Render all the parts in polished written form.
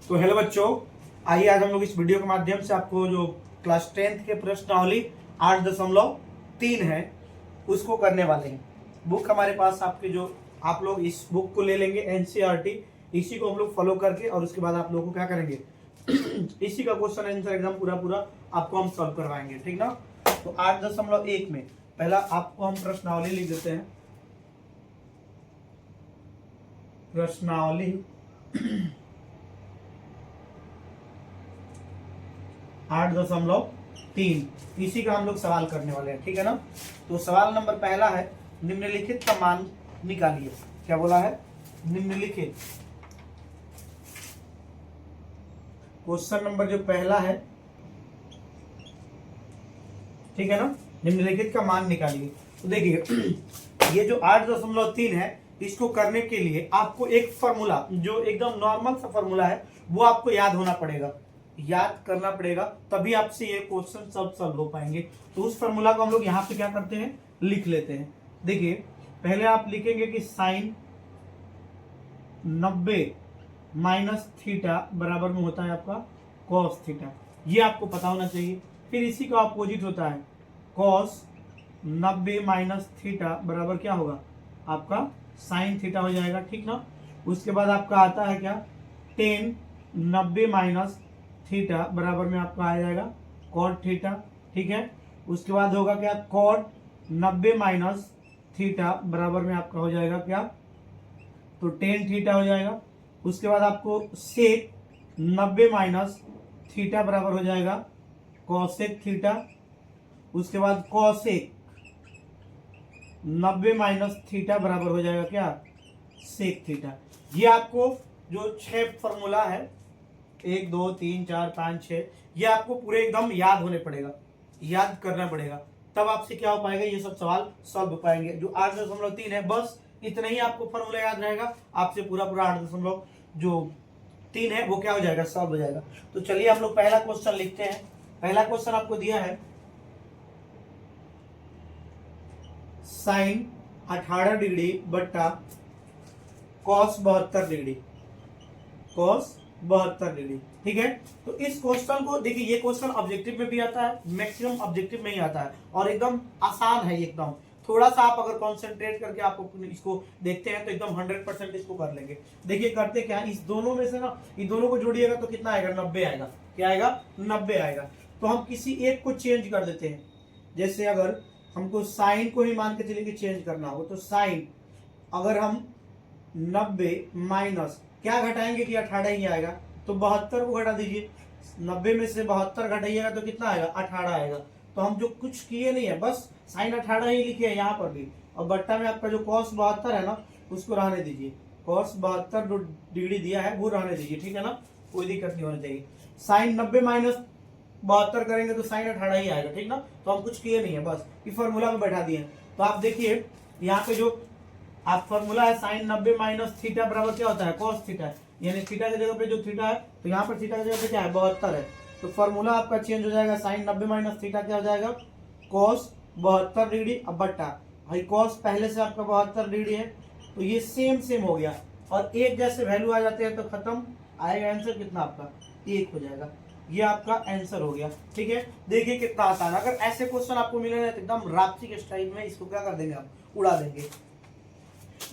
तो हेलो बच्चों, आइए आज हम लोग इस वीडियो के माध्यम से आपको जो क्लास 10th के प्रश्नावली 8.3 है उसको करने वाले हैं। बुक हमारे पास आपके जो आप लोग इस बुक को ले लेंगे एनसीईआरटी, इसी को हम लोग फॉलो करके और उसके बाद आप लोगों को क्या करेंगे इसी का क्वेश्चन आंसर एकदम पूरा आपको हम सॉल्व करवाएंगे, ठीक ना। तो 8.1 में पहला आपको हम प्रश्नावली लिख देते हैं। प्रश्नावली 8.3 इसी का हम लोग सवाल करने वाले हैं, ठीक है ना। तो सवाल नंबर पहला है, निम्नलिखित का मान निकालिए। क्या बोला है? निम्नलिखित। क्वेश्चन नंबर जो पहला है, ठीक है ना, निम्नलिखित का मान निकालिए। तो देखिए ये जो 8.3 है, इसको करने के लिए आपको एक फॉर्मूला जो एकदम नॉर्मल सा फॉर्मूला है वो आपको याद होना पड़ेगा, याद करना पड़ेगा, तभी आपसे ये क्वेश्चन सब सॉल्व हो पाएंगे। तो उस फॉर्मूला को हम लोग यहाँ पे क्या करते हैं, लिख लेते हैं। देखिए पहले आप लिखेंगे कि साइन 90 माइनस थीटा बराबर में होता है आपका कॉस थीटा, ये आपको पता होना चाहिए। फिर इसी का अपोजिट होता है कॉस 90 माइनस थीटा बराबर क्या होगा आपका साइन थीटा हो जाएगा, ठीक ना। उसके बाद आपका आता है क्या, टेन 90 माइनस थीटा बराबर में आपका आ जाएगा कॉट थीटा, ठीक है। उसके बाद होगा क्या, कॉट 90 माइनस थीटा बराबर में आपका हो जाएगा क्या, तो टेन थीटा हो जाएगा। उसके बाद आपको सेक 90 माइनस थीटा बराबर हो जाएगा कॉसेक थीटा। उसके बाद कॉसेक 90 माइनस थीटा बराबर हो जाएगा क्या, सेक थीटा। ये आपको जो 6 फॉर्मूला है 1 2 3 4 5 6, ये आपको पूरे एकदम याद होने पड़ेगा, याद करना पड़ेगा, तब आपसे क्या हो पाएगा, ये सब सवाल सॉल्व हो पाएंगे। जो 8.3 है बस इतना ही आपको फॉर्मूला याद रहेगा, आपसे पूरा 8.3 है वो क्या हो जाएगा, सॉल्व हो जाएगा। तो चलिए हम लोग पहला क्वेश्चन लिखते हैं। पहला क्वेश्चन आपको दिया है साइन 18 डिग्री बट्टा कॉस 72 डिग्री, कॉस 72 डिग्री, ठीक है। तो इस क्वेश्चन को देखिए, ये क्वेश्चन ऑब्जेक्टिव में भी आता है, मैक्सिमम ऑब्जेक्टिव में ही आता है और एकदम आसान है एकदम। थोड़ा सा आप अगर कॉन्सेंट्रेट करके आप इसको देखते हैं तो एकदम 100% इसको कर लेंगे। देखिए करते क्या, इस दोनों में से ना इन दोनों को जोड़िएगा तो कितना आएगा, 90 आएगा। क्या आएगा, 90 आएगा। तो हम किसी एक को चेंज कर देते हैं। जैसे अगर हमको साइन को ही मान के चलिए चेंज करना हो, तो साइन अगर हम 90 माइनस क्या घटाएंगे कि 18 ही आएगा, तो 72 को घटा दीजिए। 90 में से 72 घटाइएगा तो कितना आएगा, 18 आएगा। तो हम जो कुछ किए नहीं है, बस साइन 18 ही लिखे है यहाँ पर भी, और बट्टा में आपका जो कॉस 72 है ना उसको रहने दीजिए। कॉस 72 जो डिग्री दिया है वो रहने दीजिए, ठीक है ना, कोई दिक्कत नहीं होनी चाहिए। साइन 90 माइनस 72 करेंगे तो साइन 18 ही आएगा, ठीक ना। तो हम कुछ किए नहीं है, बस ये फॉर्मूला में बैठा दिए। तो आप देखिए यहाँ पे जो आप फॉर्मूला है साइन 90 माइनस थीटा बराबर क्या होता है, कॉस थीटा, यानी थीटा की जगह पे जो थीटा है तो यहाँ पर थीटा की जगह पे क्या है, 72 है। तो फॉर्मूला आपका चेंज हो जाएगा, साइन 90 माइनस थीटा क्या हो जाएगा, कॉस 72 डिग्री। अब बट्टा भाई कॉस पहले से आपका 72 डिग्री है तो ये सेम हो गया, और एक जैसे वैल्यू आ जाते हैं तो खत्म, आएगा आंसर कितना आपका, 1 हो जाएगा। ये आपका आंसर हो गया, ठीक है। देखिए कितना आसान। अगर ऐसे क्वेश्चन आपको मिले तो एकदम रापची के स्टाइल में इसको क्या कर देंगे, आप उड़ा देंगे।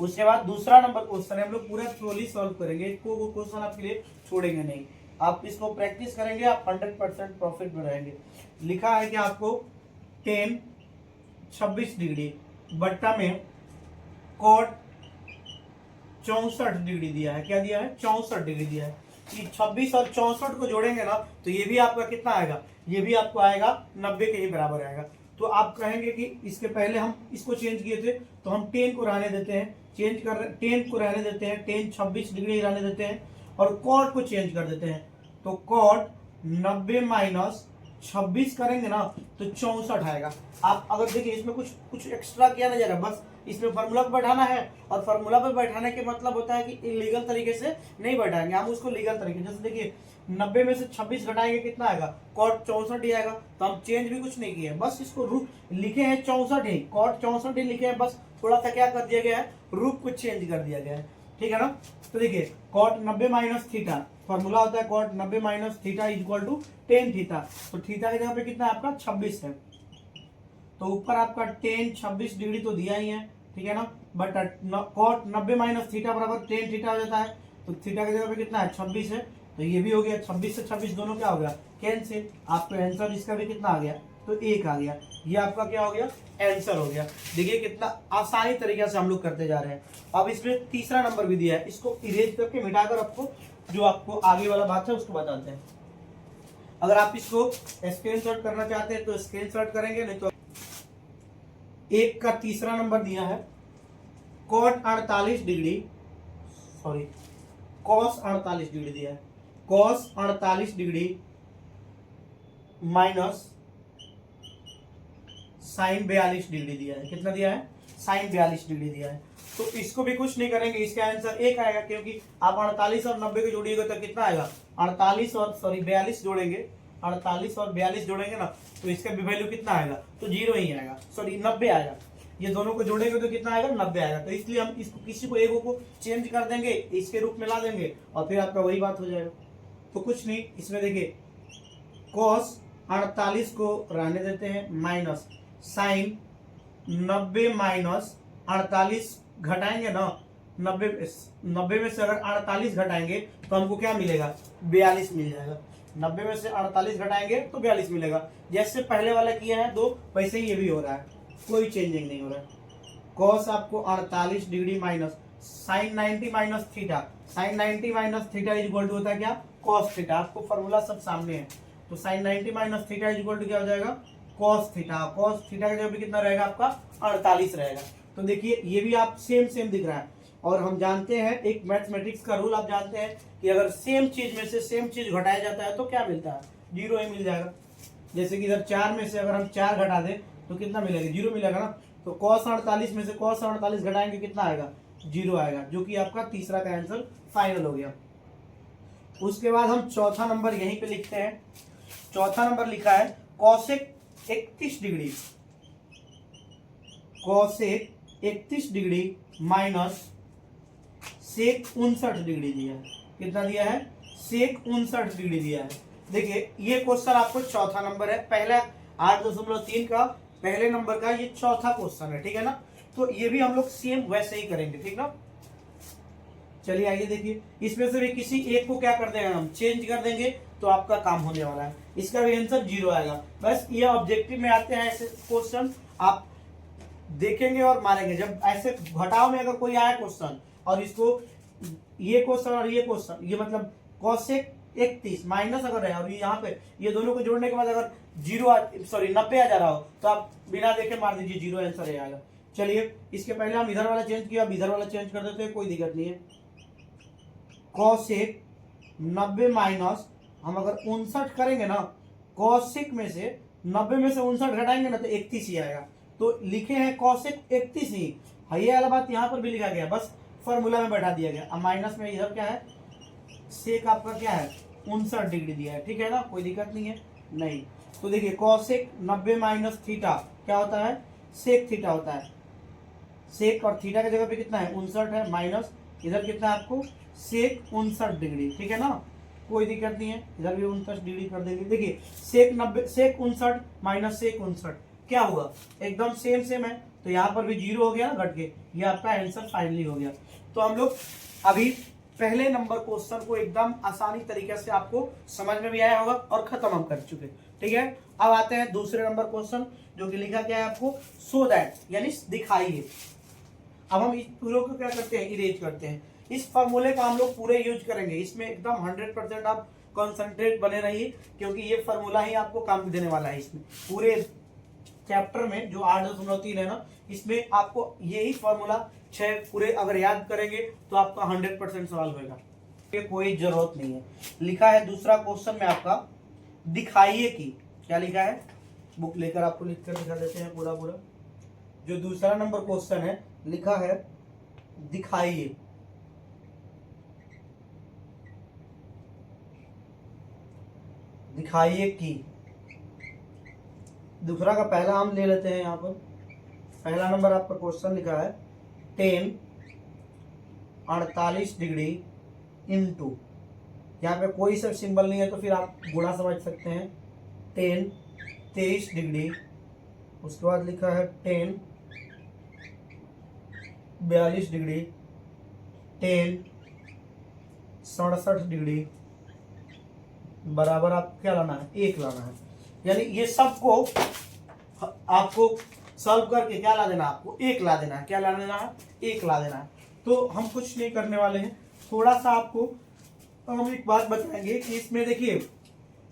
उसके बाद दूसरा नंबर क्वेश्चन है, हम लोग पूरा थ्रोली सॉल्व करेंगे, इसको वो क्वेश्चन आपके लिए छोड़ेंगे नहीं। आप इसको प्रैक्टिस करेंगे, आप 100% प्रॉफिट में रहेंगे। लिखा है कि आपको 26 डिग्री बट्टा में कॉट 64 डिग्री दिया है। क्या दिया है, 64 डिग्री दिया है। ये 26 और 64 को जोड़ेंगे ना तो ये भी आपका कितना आएगा, ये भी आपको आएगा 90 के ही बराबर आएगा। तो आप कहेंगे कि इसके पहले हम इसको चेंज किए थे तो हम 10 को रहने देते हैं, चेंज कर 10 को रहने देते हैं, 10 26 डिग्री रहने देते हैं, और कॉट को चेंज कर देते हैं। तो कॉट 90 माइनस 26 करेंगे ना तो 64 आएगा। आप अगर देखिए इसमें कुछ एक्स्ट्रा किया नहीं जा रहा, बस इसमें फार्मूला पे बैठाना है, और फार्मूला पे बैठाने के मतलब होता है कि इलीगल तरीके से नहीं बैठाएंगे हम उसको, लीगल तरीके। जैसे देखिए 90 में से 26 घटाएंगे कितना आएगा, कॉट 64 ही आएगा। तो हम चेंज भी कुछ नहीं किए, बस इसको रूप लिखे हैं 64 ही, कॉट 64 ही लिखे हैं, बस थोड़ा सा क्या कर दिया गया है, रूप को चेंज कर दिया गया है। ठीक है ना। तो देखिए कॉट 90 माइनस थीटा, फॉर्मूला होता है cot 90 minus theta is equal to ten theta. तो थीटा की जगह पे कितना है आपका 26 है, तो ऊपर आपका टेन 26 डिग्री तो दिया ही है, ठीक है ना। बट कॉट 90 माइनस थीटा बराबर टेन थीटा हो जाता है, तो थीटा की जगह पे कितना है 26 है, तो ये भी हो गया 26 से 26 दोनों क्या हो गया कैंसिल। आपको आंसर इसका भी कितना आ गया, तो एक आ गया। ये आपका क्या हो गया आंसर हो गया। देखिए कितना आसानी तरीके से हम लोग करते जा रहे हैं। अब इसमें तीसरा नंबर भी दिया है, इसको इरेज करके मिटाकर आपको जो आपको आगे वाला बात है उसको बताते हैं। अगर आप इसको स्क्रीनशॉट करना चाहते हैं तो स्क्रीनशॉट करेंगे, नहीं तो एक का तीसरा नंबर दिया है cot 48 degree, sorry cos 48 degree दिया है, cos 48 degree minus sine 42 degree दिया है। कितना दिया है साइन 42 डिग्री दिया है। तो इसको भी कुछ नहीं करेंगे, इसका आंसर एक आएगा, क्योंकि आप 48 और 90 को जोड़िएगा तो कितना आएगा 48 और सॉरी 42 जोड़ेंगे, 48 और 42 जोड़ेंगे ना, तो इसका भी वैल्यू कितना आएगा, तो जीरो ही आएगा, सॉरी 90 आएगा। ये दोनों को जोड़ेंगे तो कितना आएगा 90 आएगा। तो इसलिए हम इसको किसी को एक को चेंज कर देंगे, इसके रूप में ला देंगे और फिर आपका वही बात हो जाएगा। तो कुछ नहीं, इसमें देखिए cos 48 को रहने देते हैं माइनस साइन 90 माइनस 48 घटाएंगे ना, 90 में से अगर 48 घटाएंगे तो हमको क्या मिलेगा 42 मिल जाएगा। 90 में से 48 घटाएंगे तो 42 मिलेगा। जैसे पहले वाला किया है दो, वैसे ही ये भी हो रहा है, कोई चेंजिंग नहीं हो रहा है। कॉस आपको 48 degree minus sine 90 minus theta, sine 90 minus theta is equal to होता है क्या कॉस थीटा। आपको फॉर्मूला सब सामने है, तो sine 90 minus theta is equal to क्या हो जाएगा कॉस थीटा। कॉस थीटा का जगह पे कितना रहेगा आपका 48 रहेगा। तो देखिए ये भी आप सेम दिख रहा है। और हम जानते हैं एक मैथमेटिक्स का रूल आप जानते हैं कि अगर सेम चीज में से सेम चीज घटाया जाता है तो क्या मिलता है जीरो ही मिल जाएगा। जैसे कि इधर 4 में से अगर हम 4 घटा दें तो कितना मिलेगा जीरो मिलेगा ना। तो cos 48 में से cos 48 घटाएंगे कितना आएगा जीरो आएगा, जो कि आपका तीसरा का आंसर फाइनल हो गया। उसके बाद हम चौथा नंबर यहीं पे लिखते हैं। चौथा नंबर लिखा है cosec 31 degree, cosec 31 degree minus sec 59 degree दिया है। कितना दिया है सेक 59 डिग्री दिया है। देखिए ये क्वेश्चन आपको चौथा नंबर है, पहला 8.3 का पहले नंबर का ये चौथा क्वेश्चन है, ठीक है ना। तो ये भी हम लोग सेम वैसे ही करेंगे, ठीक ना। चलिए आइए देखिए, इसमें से भी किसी एक को क्या कर देंगे हम चेंज कर देंगे तो आपका काम होने वाला है। इसका भी आंसर जीरो आएगा। बस ये ऑब्जेक्टिव में आते हैं ऐसे क्वेश्चन, आप देखेंगे और मारेंगे। जब ऐसे घटाव में अगर कोई आया क्वेश्चन और इसको ये क्वेश्चन और ये क्वेश्चन, ये मतलब कॉसेक 31 माइनस अगर है और यहाँ पे ये दोनों को जोड़ने के बाद अगर जीरो सॉरी 90 आ जा रहा हो तो आप बिना देखे मार दीजिए, जीरो आंसर आएगा। चलिए इसके पहले हम इधर वाला चेंज किया, अब इधर वाला चेंज कर देते हैं, कोई दिक्कत नहीं है। कॉसेक 90 माइनस हम अगर 59 करेंगे ना, कॉसेक में से 90 में से 59 घटाएंगे ना तो 31 ही आएगा। तो लिखे हैं कॉसेक 31 ही, ये वाला बात यहाँ पर भी लिखा गया, बस फॉर्मूला में बैठा दिया गया। अब माइनस में इधर क्या है सेक आपका क्या है 59 डिग्री दिया है, ठीक है ना, कोई दिक्कत नहीं है नहीं। तो देखिए कॉसेक 90 माइनस थीटा क्या होता है सेक थीटा होता है। सेक और थीटा की जगह पे कितना है 59 है, माइनस इधर कितना है आपको सेक 59 डिग्री, ठीक है ना, कोई दिक्कत नहीं है, इधर भी 59 डिग्री कर देंगे। देखिए सेक 90 सेक 59 माइनस सेक 59 क्या हुआ एकदम सेम है, तो यहाँ पर भी जीरो हो गया ना घट के, ये आपका आंसर फाइनली हो गया। तो हम लोग अभी पहले नंबर क्वेश्चन को एकदम आसानी तरीके से आपको समझ में भी आया होगा और खत्म हम कर चुके, ठीक है। अब आते हैं दूसरे नंबर क्वेश्चन जो कि लिखा क्या है आपको सो दैट, यानी दिखाइए। अब हम इस पूरे को क्या करते हैं इरेज करते हैं। इस फॉर्मूले का हम लोग पूरे यूज करेंगे, इसमें एकदम 100% आप कॉन्सेंट्रेट बने रहिए, क्योंकि ये फॉर्मूला ही आपको काम देने वाला है। इसमें पूरे चैप्टर में जो 8.3 है ना, इसमें आपको यही फॉर्मूला 6 पूरे अगर याद करेंगे तो आपका 100% सवाल होगा, कोई जरूरत नहीं है। लिखा है दूसरा क्वेश्चन में आपका दिखाइए कि, क्या लिखा है बुक लेकर आपको लिख कर दिखा देते हैं पूरा। जो दूसरा नंबर क्वेश्चन है लिखा है दिखाइए, दिखाइए कि। दूसरा का पहला हम ले लेते हैं। यहाँ पर पहला नंबर आपका क्वेश्चन लिखा है 10 48 डिग्री इंटू, यहाँ पे कोई सा सिंबल नहीं है तो फिर आप गुणा समझ सकते हैं, 10 23 डिग्री, उसके बाद लिखा है 10 42 डिग्री, 10 67 डिग्री, बराबर आप क्या लाना है, 1 लाना है। यानी ये सबको आपको सॉल्व करके क्या ला देना, आपको 1 ला देना है। क्या ला देना है, 1 ला देना है। तो हम कुछ नहीं करने वाले हैं, थोड़ा सा आपको हम एक बात बताएंगे कि इसमें देखिए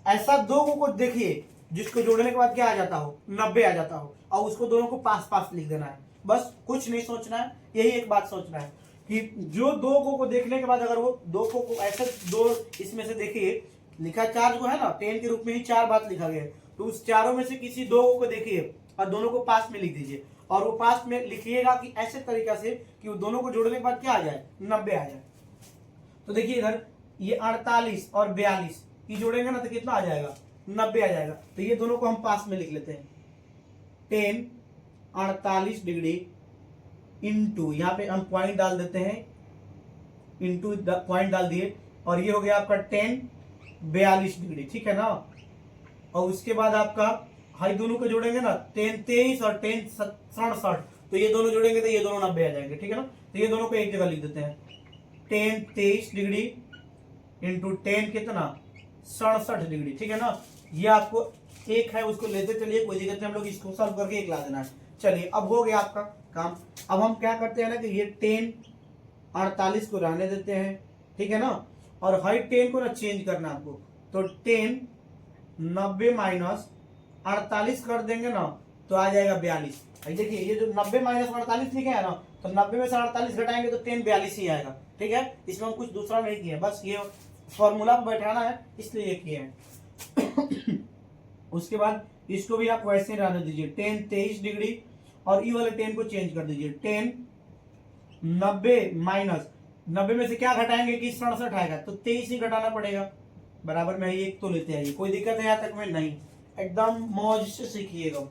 ऐसा दो को देखिए जिसको जोड़ने के बाद क्या आ जाता हो, 90 आ जाता हो, और उसको दोनों को पास पास लिख देना है। बस कुछ नहीं सोचना है, यही एक बात सोचना है कि जो दो को देखने के बाद अगर वो दो को ऐसे दो इसमें से देखिए लिखा 4 को है ना, 10 के रूप में ही 4 बात लिखा गया है, तो उस चारों में से किसी दो को देखिए और दोनों को पास में लिख दीजिए, और वो पास में लिखिएगा कि ऐसे तरीका से कि वो दोनों को जोड़ने के बाद क्या आ जाए, 90 आ जाए। तो देखिए इधर ये 48 और 42 ये जोड़ेंगे ना तो कितना आ जाएगा, 90 आ जाएगा। तो ये दोनों को हम पास में लिख लेते हैं, 10 48 डिग्री इंटू, यहाँ पे हम पॉइंट डाल देते हैं, इंटू पॉइंट डाल दिए, और ये हो गया आपका 10 42 डिग्री, ठीक है ना। और उसके बाद आपका हाई दोनों को जोड़ेंगे ना, 10 23 और 10 67, तो ये दोनों जोड़ेंगे तो ये दोनों 90 आ जाएंगे, ठीक है ना। तो ये दोनों को एक जगह लिख देते हैं, 10 23 डिग्री इंटू 10 कितना 67 डिग्री, ठीक है ना। ये आपको एक है उसको लेते चलिए, कोई दिक्कत नहीं, हम लोग इसको सॉल्व करके 1 ला देना है। चलिए अब हो गया आपका काम। अब हम क्या करते हैं ना कि ये 10 48 को रहने देते हैं, ठीक है ना, और हाई 10 को ना चेंज करना आपको, तो 10 90 माइनस 48 कर देंगे ना तो आ जाएगा 42। देखिए ये जो 90 माइनस 48 लिखा है ना, तो 90 में से 48 घटाएंगे तो 10 42 ही आएगा, ठीक है। इसमें हम कुछ दूसरा नहीं किया, बस ये फॉर्मूला पर बैठाना है इसलिए ये किए हैं। उसके बाद इसको भी आप वैसे ही रहने दीजिए, 10 23 डिग्री, और ई वाले 10 को चेंज कर दीजिए, 10 90 माइनस 90 में से क्या घटाएंगे कि 67 आएगा, तो 23 ही घटाना पड़ेगा, बराबर में एक तो लेते आइए, कोई दिक्कत है यहाँ तक में नहीं, एकदम मौज से सीखिएगा।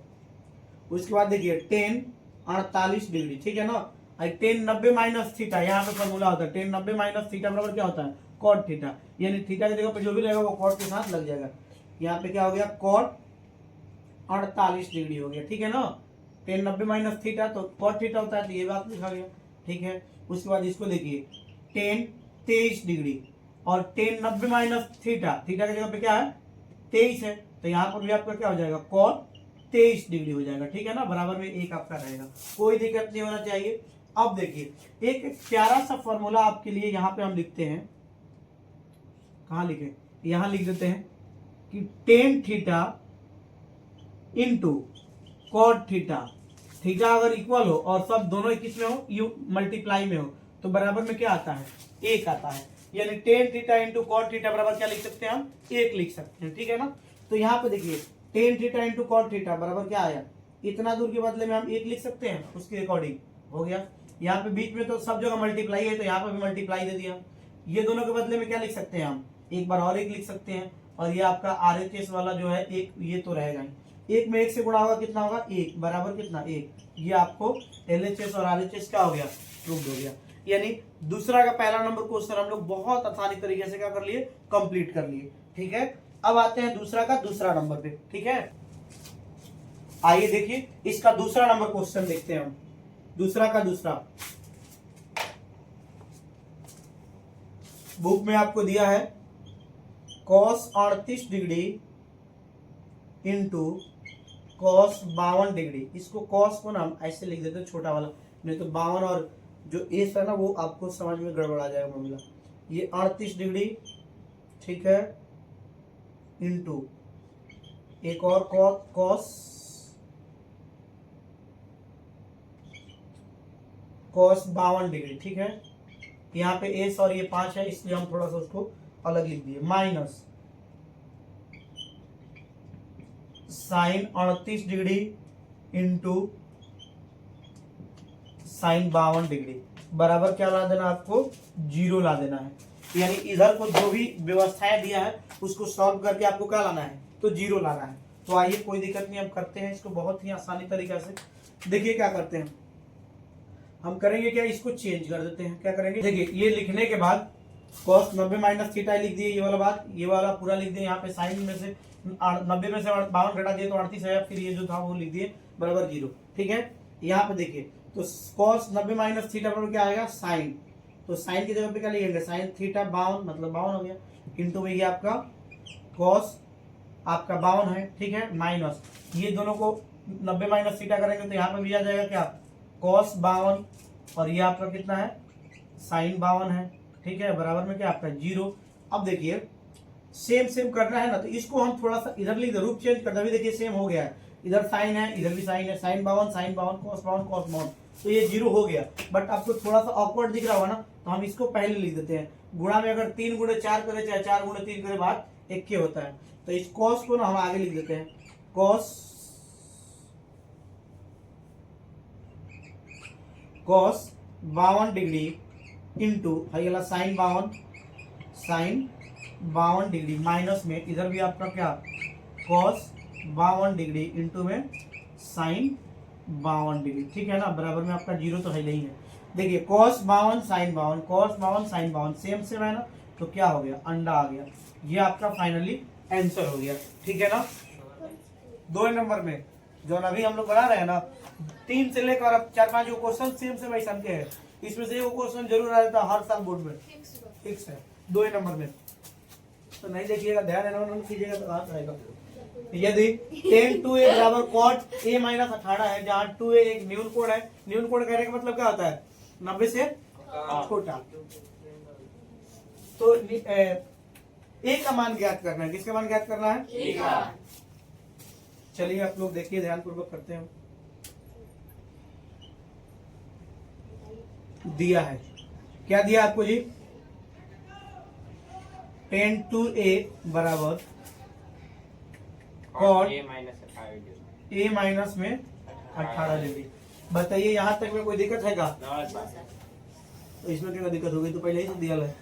उसके बाद देखिए 10 48 डिग्री, ठीक है ना, 10 90 माइनस थीटा, यहाँ पे फॉर्मूला होता है 10 90 माइनस थीटा बराबर क्या होता है, कॉट थीटा, यानी थीटा की जगह पे जो भी रहेगा वो कॉट के साथ लग जाएगा। यहाँ पे क्या हो गया, कॉट 48 डिग्री हो गया, ठीक है ना। 10 90 माइनस थीटा तो कॉट थीटा होता है, तो ये बात लिखा गया, ठीक है। उसके बाद इसको देखिए 10 23 डिग्री और 10 90 माइनस थीटा, थीटा की जगह पे क्या है 23 है, तो यहाँ पर भी आपका क्या हो जाएगा, कॉट 23 डिग्री हो जाएगा, ठीक है ना, बराबर में 1 आपका रहेगा, कोई दिक्कत नहीं होना चाहिए। अब देखिए एक प्यारा सा फॉर्मूला आपके लिए यहाँ पे हम लिखते हैं, कहाँ लिखे, यहाँ लिख देते हैं कि 10 theta into cot theta, theta अगर इक्वल हो और सब दोनों किस में हो, यू मल्टीप्लाई में हो, तो बराबर में क्या आता है, 1 आता है। यानी 10 थीटा इंटू कॉट थीटा बराबर क्या लिख सकते हैं हम, 1 लिख सकते हैं, ठीक है ना। तो यहाँ पे देखिए 10 थीटा इंटू कॉट थीटा बराबर क्या आया, इतना दूर के बदले में हम 1 लिख सकते हैं, उसके अकॉर्डिंग हो गया। यहाँ पे बीच में तो सब जगह मल्टीप्लाई है, तो यहाँ पे भी मल्टीप्लाई दे दिया। ये दोनों के बदले में क्या लिख सकते हैं हम, एक बार और 1 लिख सकते हैं, और ये आपका RHS वाला जो है 1, ये तो रहेगा ही, 1 में 1 से गुणा होगा कितना होगा, 1 बराबर कितना 1, ये आपको LHS और RHS क्या हो गया, प्रूव्ड हो गया। यानी दूसरा का पहला नंबर क्वेश्चन हम लोग बहुत आसानी तरीके से क्या कर लिए, कंप्लीट कर लिए, ठीक है। अब आते हैं दूसरा का दूसरा नंबर पे, ठीक है। आइए देखिए इसका दूसरा नंबर क्वेश्चन देखते हैं हम, दूसरा का दूसरा। बुक में आपको दिया है cos 38 degree into cos 52 degree, इसको cos को ना हम ऐसे लिख देते हैं छोटा वाला, नहीं तो 52 और जो एस है ना वो आपको समझ में गड़बड़ आ जाएगा मामला। ये 38 डिग्री, ठीक है, इंटू एक और cos 52 डिग्री, ठीक है। यहाँ पे एस और ये 5 है इसलिए हम थोड़ा सा उसको अलग लिख दिए, minus sine 38 degree into sine 52 degree बराबर क्या ला देना, आपको 0 ला देना है। यानी इधर को जो भी व्यवस्थाएं दिया है उसको सॉल्व करके आपको क्या लाना है, तो 0 लाना है। तो आइए कोई दिक्कत नहीं, हम करते हैं इसको बहुत ही आसानी तरीका से। देखिए क्या करते हैं, हम करेंगे क्या, इसको चेंज कर देते हैं। क्या करेंगे, देखिए ये लिखने के बाद cos 90 माइनस थीटा लिख दिए, ये वाला बात, ये वाला पूरा लिख दिए। यहाँ पे साइन में से 90 में से 52 घटा दिए तो 38 है, फिर ये जो था वो लिख दिए बराबर 0। ठीक है, यहाँ पे देखिए तो cos 90 माइनस थीटा बराबर क्या आएगा, साइन। तो साइन की जगह पे क्या लिखेंगे, साइन थीटा 52 मतलब 52 हो गया, इंटू में ये आपका cos आपका 52 है। ठीक है, माइनस ये दोनों को 90 माइनस थीटा करेंगे तो यहाँ पे भी आ जाएगा क्या, cos 52 और ये आपका कितना है, साइन 52 है। ठीक है, बराबर में क्या आपका 0। अब देखिए सेम सेम करना है ना, तो इसको हम थोड़ा सा इधर लिख दे, रूप चेंज कर दे, देखिए सेम हो गया है, इधर साइन है इधर भी साइन है, साइन 52 cos 52 तो ये 0 हो गया। बट आपको थोड़ा सा ऑकवर्ड दिख रहा होगा ना, तो हम इसको पहले लिख देते हैं। गुणा में अगर 3 गुणे 4 करे चाहे 4 गुणे 3 करे बात एक के होता है, तो इस cos को ना हम आगे लिख देते हैं, cos 52 डिग्री इंटू है साइन 52 डिग्री माइनस में इधर भी आपका क्या cos 52 डिग्री इंटू में साइन 52 डिग्री। ठीक है ना, बराबर में आपका 0 तो है नहीं है। देखिए cos 52 sine 52 cos 52 sine 52 same same है ना, तो क्या हो गया, अंडा आ गया। ये आपका फाइनली आंसर हो गया। ठीक है ना, 2 नंबर में जो अभी हम लोग बना रहे हैं ना, 3 से लेकर अब 4-5 क्वेश्चन सेम से वैसा के हैं, इसमें से वो क्वेश्चन जरूर आ जाता है हर साल बोर्ड में, फिक्स है 2 नंबर में। तो नहीं देखिएगा, ध्यान कीजिएगा तो आ जाएगा। यदि tan 2a बराबर cot a माइनस 18 है, जहाँ 2a एक न्यून कोण है, न्यून कोण कहने का मतलब क्या होता है, 90 से छोटा। तो a का मान ज्ञात करना है, किसका मान ज्ञात करना है, a का। चलिए आप लोग देखिए, ध्यान पूर्वक करते हैं। दिया है, क्या दिया आपको जी, tan 2a बराबर cot a माइनस में 18 डिग्री। बताइए यहाँ तक में कोई दिक्कत है क्या, तो इसमें क्या दिक्कत होगी, तो पहले ही से दिया है।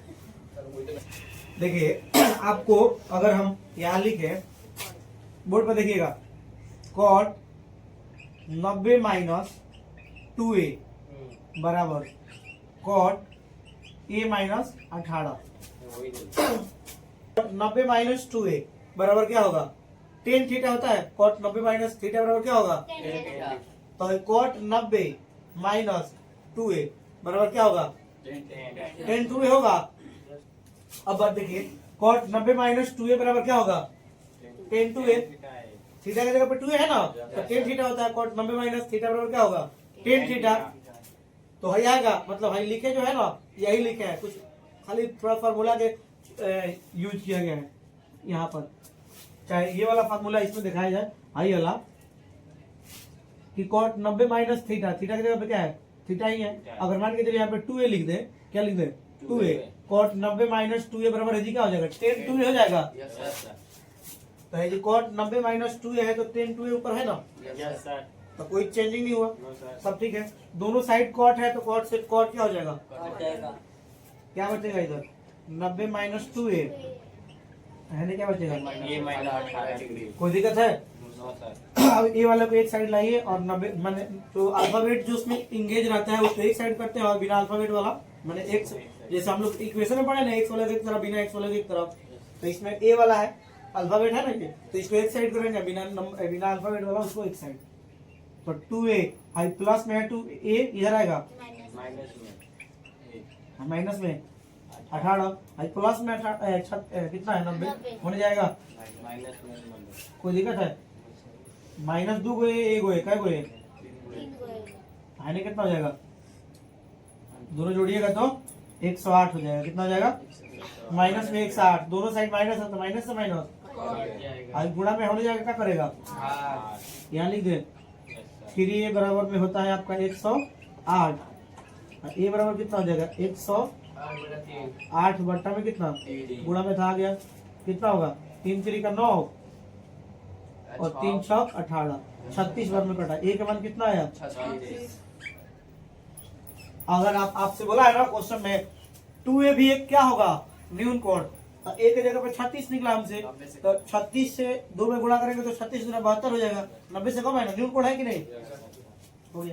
देखिए आपको अगर हम यहाँ लिखे बोर्ड पर देखिएगा, cot 90 माइनस 2a बराबर cot a minus 18। 90 minus 2a बराबर क्या होगा, tan थीटा होता है, cot 90 माइनस थीटा बराबर क्या होगा, तो cot 90 माइनस 2a बराबर क्या होगा, tan 2a होगा। अब बात देखिए, cot 90 माइनस 2a बराबर क्या होगा, tan 2a, थीटा की जगह पे 2a है ना, तो tan थीटा होता है, cot 90 माइनस थीटा बराबर क्या होगा, tan थीटा। तो है आएगा, मतलब है लिखे जो है ना, यही लिखे है, कुछ खाली थोड़ा फार्मूला के यूज किया गया है यहाँ पर। चाहे ये वाला फार्मूला इसमें दिखाया जाए, हाई वाला कि cot 90 माइनस थीटा, थीटा की जगह पे क्या है, थीटा ही है। अगर मान के चलिए यहाँ पे 2a लिख दे, क्या लिख दे, 2a, cot 90 माइनस 2a बराबर है जी क्या हो जाएगा, tan 2a हो जाएगा। तो है जी cot 90 माइनस 2a है, तो tan 2a ऊपर है ना, तो कोई चेंजिंग नहीं हुआ, सब ठीक है। दोनों साइड cot है, तो cot से cot क्या हो जाएगा, क्या बचेगा इधर, 90 माइनस 2a है ना, क्या बचेगा, कोई दिक्कत है। अब ए वाले को एक साइड लाइए और 90 माने तो अल्फाबेट जो उसमें इंगेज रहता है उसको एक साइड करते हैं, और बिना अल्फाबेट वाला माने एक, जैसे हम लोग इक्वेशन में पढ़े ना, एक्स वाले एक तरफ बिना एक्स वाले एक तरफ, तो इसमें ए वाला है अल्फाबेट है ना ये, तो इसको एक साइड करेंगे, बिना अल्फाबेट वाला उसको एक साइड। तो 2a हाई प्लस में है, 2a इधर आएगा माइनस में 18, हाई प्लस में कितना है 90 होने जाएगा, कोई दिक्कत है, माइनस 2 गो एक गो क्या गो कितना हो जाएगा, दोनों जोड़िएगा तो 108 हो जाएगा, कितना हो जाएगा, माइनस में 108, दोनों साइड माइनस है तो माइनस से माइनस, आज गुणा में होने जाएगा, क्या करेगा, यहाँ लिख दे, फिर ये बराबर में होता है आपका 108, ए बराबर कितना हो जाएगा, 108 बट्टा में कितना, गुणा में था आ गया, कितना होगा, 3 3 का 9 और 3 6 18, 36 बार में कटा, ए का मान कितना आया, अगर आपसे बोला है ना क्वेश्चन में 2a भी एक क्या होगा, न्यून कोण, तो ए के जगह पे 36 निकला हमसे, तो 36 से 2 में गुणा करेंगे तो 36 गुना 72 हो जाएगा, 90 से कम है ना, न्यून कोण है कि नहीं, हो गया।